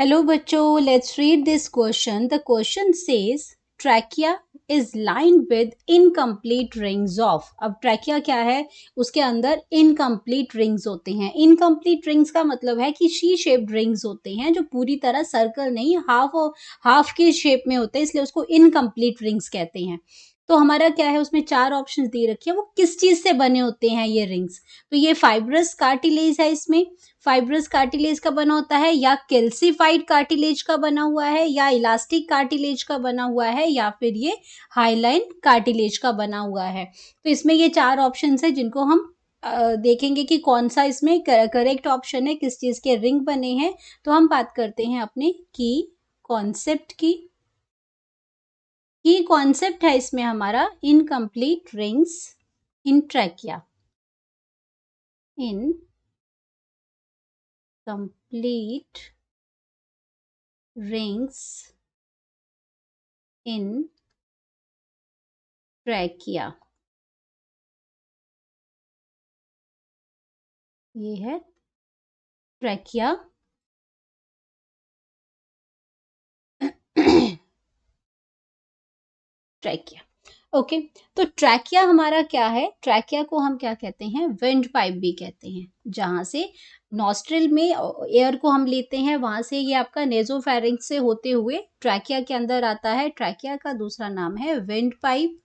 Hello बच्चों, let's read this question. The question says trachea is lined with incomplete rings of. अब trachea क्या है, उसके अंदर इनकम्प्लीट रिंग्स होते हैं। इनकम्प्लीट रिंग्स का मतलब है कि शी शेप्ड रिंग्स होते हैं जो पूरी तरह सर्कल नहीं, हाफ के शेप में होते हैं, इसलिए उसको इनकम्प्लीट रिंग्स कहते हैं। तो हमारा क्या है, उसमें 4 ऑप्शंस दे रखे हैं। वो किस चीज से बने होते हैं ये रिंग्स? तो ये फाइब्रस कार्टिलेज है, इसमें फाइब्रस कार्टिलेज का बना होता है, या कैल्सिफाइड कार्टिलेज का बना हुआ है, या इलास्टिक कार्टिलेज का बना हुआ है, या फिर ये हाइलाइन कार्टिलेज का बना हुआ है। तो इसमें ये 4 ऑप्शंस है जिनको हम देखेंगे कि कौन सा इसमें करेक्ट ऑप्शन है, किस चीज के रिंग बने हैं। तो हम बात करते हैं अपने की कॉन्सेप्ट की। कॉन्सेप्ट है इसमें हमारा incomplete rings in trachea. In complete rings in trachea। ये है ट्रैकिया। Trachea, okay. तो ट्रैकिया हमारा क्या है? ट्रैकिया को हम क्या कहते हैं? विंड पाइप भी कहते हैं। जहां से नॉस्ट्रिल में एयर को हम लेते हैं, वहां से ये आपका नेजोफेरिंक्स से होते हुए ट्रैकिया के अंदर आता है। ट्रैकिया का दूसरा नाम है विंड पाइप,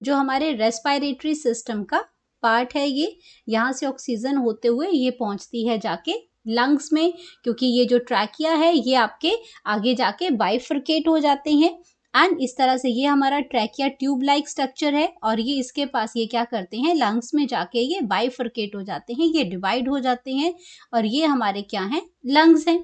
जो हमारे रेस्पिरेटरी सिस्टम का पार्ट है। ये यहाँ से ऑक्सीजन होते हुए ये पहुंचती है जाके लंग्स में, क्योंकि ये जो ट्रैकिया है ये आपके आगे जाके बाइफरकेट हो जाते हैं। एंड इस तरह से ये हमारा ट्रैकिया ट्यूब लाइक स्ट्रक्चर है, और ये इसके पास ये क्या करते हैं, लंग्स में जाके ये बाइफरकेट हो जाते हैं, ये डिवाइड हो जाते हैं, और ये हमारे क्या हैं, लंग्स हैं।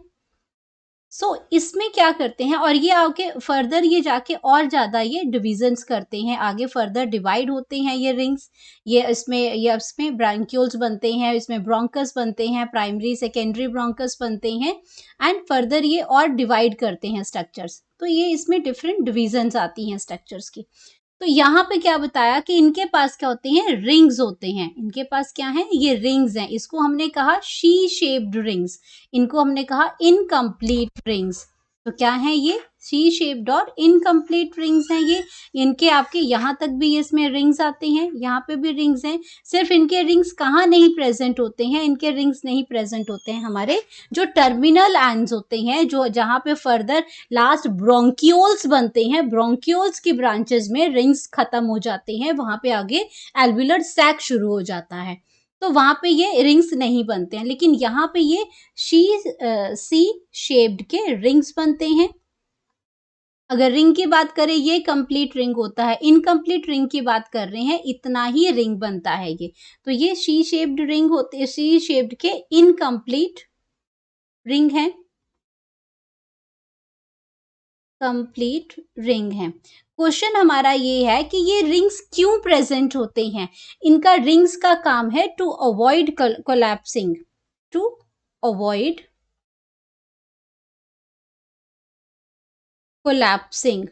इसमें क्या करते हैं, और ये आगे फर्दर ये जाके और ज्यादा ये डिविजन्स करते हैं, आगे फर्दर डिवाइड होते हैं ये रिंग्स। ये इसमें ब्रांक्यूल्स बनते हैं, इसमें ब्रोंकस बनते हैं, प्राइमरी सेकेंडरी ब्रोंकस बनते हैं, एंड फर्दर ये और डिवाइड करते हैं स्ट्रक्चर्स। तो ये इसमें डिफरेंट डिविजन्स आती हैं स्ट्रक्चर्स की। तो यहाँ पे क्या बताया कि इनके पास क्या होते हैं, रिंग्स होते हैं। इनके पास क्या है, ये रिंग्स हैं। इसको हमने कहा शी शेप्ड रिंग्स, इनको हमने कहा इनकम्प्लीट रिंग्स। तो क्या है ये, शी शेप्ड और इनकम्प्लीट रिंग्स हैं ये। इनके आपके यहाँ तक भी इसमें रिंग्स आते हैं, यहाँ पे भी रिंग्स हैं। सिर्फ इनके रिंग्स कहाँ नहीं प्रेजेंट होते हैं, इनके रिंग्स नहीं प्रेजेंट होते हैं हमारे जो टर्मिनल एंड्स होते हैं, जो जहाँ पे फर्दर लास्ट ब्रोंक्यूल्स बनते हैं, ब्रोंक्यूल्स की ब्रांचेस में रिंग्स खत्म हो जाते हैं, वहां पे आगे एल्वियुलर सैक शुरू हो जाता है। तो वहां पे ये रिंग्स नहीं बनते हैं, लेकिन यहाँ पे ये सी शेप्ड के रिंग्स बनते हैं। अगर रिंग की बात करें, ये कंप्लीट रिंग होता है। इनकम्प्लीट रिंग की बात कर रहे हैं, इतना ही रिंग बनता है ये। तो ये शी शेप्ड रिंग होते, शी शेप्ड के इनकम्प्लीट रिंग है, कंप्लीट रिंग है। क्वेश्चन हमारा ये है कि ये रिंग्स क्यों प्रेजेंट होते हैं। इनका रिंग्स का काम है to avoid collapsing, to avoid collapsing.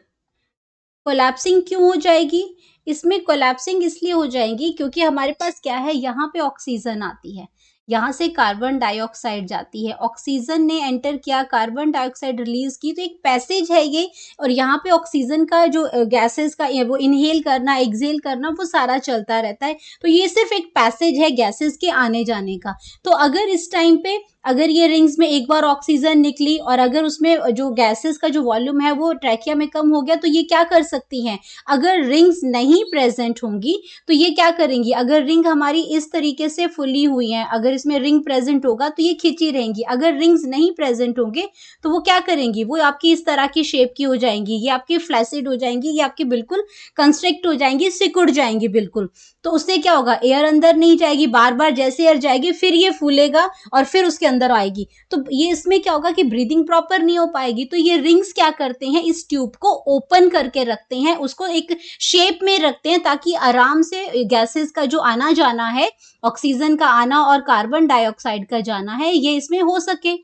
Collapsing क्यों हो जाएगी? इसमें कोलैप्सिंग इसलिए हो जाएगी क्योंकि हमारे पास क्या है, यहाँ पे ऑक्सीजन आती है, यहाँ से कार्बन डाइऑक्साइड जाती है, ऑक्सीजन ने एंटर किया, कार्बन डाइऑक्साइड रिलीज की, तो एक पैसेज है ये। और यहाँ पे ऑक्सीजन का जो गैसेस का वो इनहेल करना, एक्सहेल करना, वो सारा चलता रहता है। तो ये सिर्फ एक पैसेज है गैसेस के आने जाने का। तो अगर इस टाइम पे अगर ये रिंग्स में एक बार ऑक्सीजन निकली, और अगर उसमें जो गैसेस का जो वॉल्यूम है वो ट्रैकिया में कम हो गया, तो ये क्या कर सकती हैं, अगर रिंग्स नहीं प्रेजेंट होंगी तो ये क्या करेंगी, अगर रिंग हमारी इस तरीके से फुली हुई है, अगर इसमें रिंग प्रेजेंट होगा तो ये खिंची रहेंगी। अगर रिंग्स नहीं प्रेजेंट होंगे तो वो क्या करेंगी, वो आपकी इस तरह की शेप की हो जाएंगी, ये आपकी फ्लैसिड हो जाएंगी, ये आपकी बिल्कुल कंस्ट्रिक्ट हो जाएंगी, सिकुड़ जाएंगी बिल्कुल। तो उससे क्या होगा, एयर अंदर नहीं जाएगी, बार बार जैसे एयर जाएगी फिर ये फूलेगा और फिर उसके अंदर आएगी। तो ये इसमें क्या होगा कि ब्रीदिंग प्रॉपर नहीं हो पाएगी। तो ये रिंग्स क्या करते हैं, इस ट्यूब को ओपन करके रखते हैं, उसको एक शेप में रखते हैं, ताकि आराम से गैसेस का जो आना जाना है, ऑक्सीजन का आना और कार्बन डाइऑक्साइड का जाना है, ये इसमें हो सके।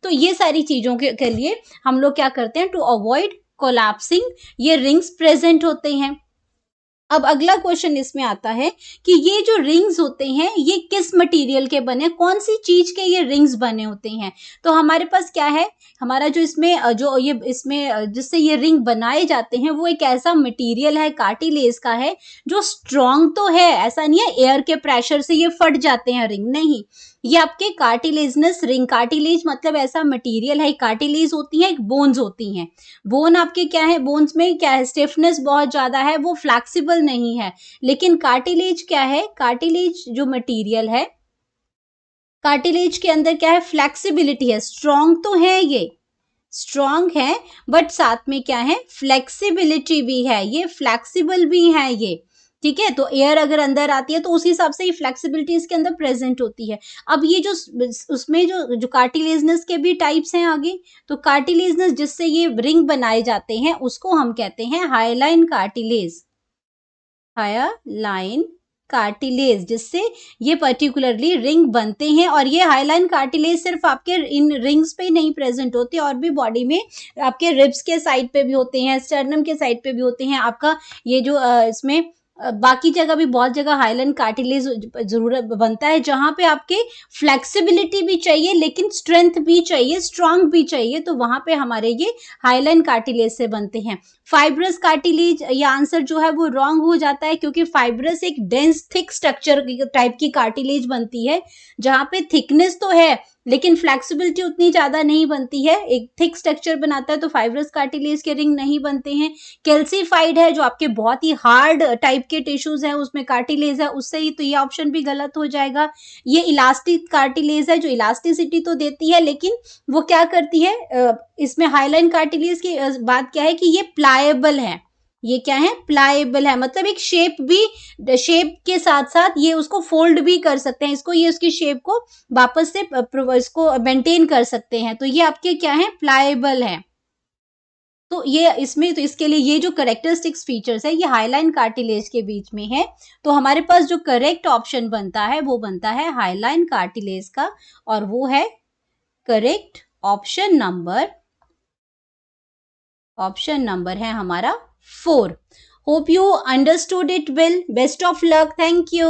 तो ये सारी चीजों के लिए हम लोग क्या करते हैं, टू अवॉइड कोलैप्सिंग, ये रिंग्स प्रेजेंट होते हैं। अब अगला क्वेश्चन इसमें आता है कि ये जो रिंग्स होते हैं ये किस मटेरियल के बने, कौन सी चीज के ये रिंग्स बने होते हैं। तो हमारे पास क्या है, हमारा जो इसमें जो ये इसमें जिससे ये रिंग बनाए जाते हैं वो एक ऐसा मटेरियल है, कार्टिलेज का है, जो स्ट्रॉन्ग तो है, ऐसा नहीं है एयर के प्रेशर से ये फट जाते हैं रिंग, नहीं, ये आपके कार्टिलेजनस रिंग, कार्टिलेज मतलब ऐसा मटेरियल है, कार्टिलेज होती है, एक बोन्स होती हैं, बोन आपके क्या है, बोन्स में क्या है, स्टिफनेस बहुत ज्यादा है, वो फ्लेक्सिबल नहीं है, लेकिन कार्टिलेज क्या है, कार्टिलेज जो मटेरियल है, कार्टिलेज के अंदर क्या है, फ्लेक्सिबिलिटी है, स्ट्रॉन्ग तो है ये, स्ट्रॉन्ग है, बट साथ में क्या है, फ्लेक्सिबिलिटी भी है, ये फ्लेक्सिबल भी है ये, ठीक है। तो एयर अगर अंदर आती है तो उस हिसाब से ये फ्लेक्सिबिलिटी इसके अंदर प्रेजेंट होती है। अब ये जो उसमें जो जो कार्टिलेजनस के भी टाइप्स हैं आगे, तो कार्टिलेजनस जिससे ये रिंग बनाए जाते हैं उसको हम कहते हैं हाइलाइन कार्टिलेज, हाइलाइन कार्टिलेज, जिससे ये पर्टिकुलरली रिंग बनते हैं। और ये हाइलाइन कार्टिलेज सिर्फ आपके इन रिंग्स पे नहीं प्रेजेंट होते, और भी बॉडी में आपके रिब्स के साइड पे भी होते हैं, स्टर्नम के साइड पे भी होते हैं, आपका ये जो इसमें बाकी जगह भी बहुत जगह हाइलाइन कार्टिलेज जरूरत बनता है, जहां पे आपके फ्लेक्सिबिलिटी भी चाहिए लेकिन स्ट्रेंथ भी चाहिए, स्ट्रांग भी चाहिए, तो वहां पे हमारे ये हाइलाइन कार्टिलेज से बनते हैं। फाइब्रस कार्टिलेज, ये आंसर जो है वो रॉन्ग हो जाता है, क्योंकि फाइब्रस एक डेंस थिक स्ट्रक्चर टाइप की कार्टिलेज बनती है, जहां पे थिकनेस तो है लेकिन फ्लेक्सिबिलिटी उतनी ज्यादा नहीं बनती है, एक थिक स्ट्रक्चर बनाता है, तो फाइब्रस कार्टिलेज के रिंग नहीं बनते हैं। कैल्सीफाइड है, जो आपके बहुत ही हार्ड टाइप के टिश्यूज है उसमें कार्टिलेज है, उससे ही, तो ये ऑप्शन भी गलत हो जाएगा। ये इलास्टिक कार्टिलेज है, जो इलास्टिसिटी तो देती है लेकिन वो क्या करती है, इसमें हाइलाइन कार्टिलेज की बात क्या है कि ये प्लाएबल है, ये क्या है, प्लाएबल है, मतलब एक शेप भी, शेप के साथ साथ ये उसको फोल्ड भी कर सकते हैं, इसको, ये उसकी शेप को वापस से इसको मेंटेन कर सकते हैं, तो ये आपके क्या है, प्लाएबल है। तो ये इसमें, तो इसके लिए ये जो करेक्टरिस्टिक्स फीचर्स है ये हाइलाइन कार्टिलेज के बीच में है, तो हमारे पास जो करेक्ट ऑप्शन बनता है वो बनता है हाइलाइन कार्टिलेज का, और वो है करेक्ट ऑप्शन नंबर है हमारा 4। Hope you understood it well, best of luck, thank you.